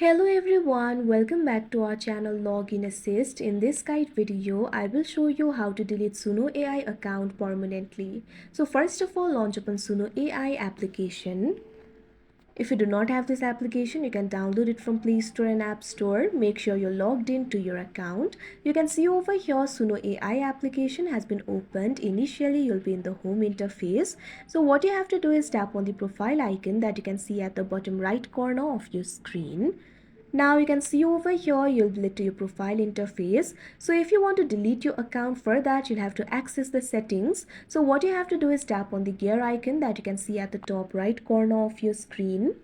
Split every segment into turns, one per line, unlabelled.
Hello everyone, welcome back to our channel Login Assist. In this guide video, I will show you how to delete Suno AI account permanently. So first of all, launch open Suno AI application. If you do not have this application, you can download it from Play Store and App Store. Make sure you're logged in to your account. You can see over here Suno AI application has been opened. Initially, you'll be in the home interface. So what you have to do is tap on the profile icon that you can see at the bottom right corner of your screen. Now you can see over here you'll be led to your profile interface. So if you want to delete your account, for that you'll have to access the settings. So what you have to do is tap on the gear icon that you can see at the top right corner of your screen.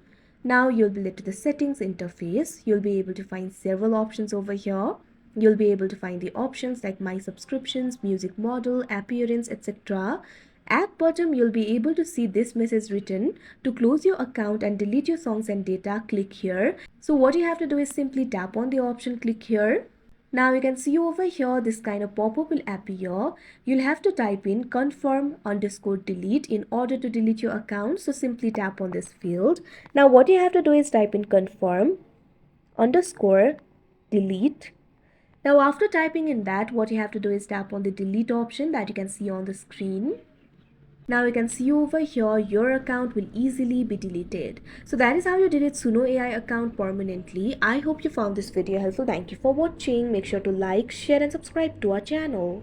Now you'll be led to the settings interface. You'll be able to find several options over here. You'll be able to find the options like my subscriptions, music model, appearance, etc. At bottom, you'll be able to see this message written: to close your account and delete your songs and data, click here. So what you have to do is simply tap on the option, click here. Now you can see over here this kind of pop-up will appear. You'll have to type in confirm_delete in order to delete your account. So simply tap on this field. Now what you have to do is type in confirm_delete. Now after typing in that, what you have to do is tap on the delete option that you can see on the screen. Now you can see over here your account will easily be deleted. So that is how you delete Suno AI account permanently. I hope you found this video helpful. Thank you for watching. Make sure to like, share and subscribe to our channel.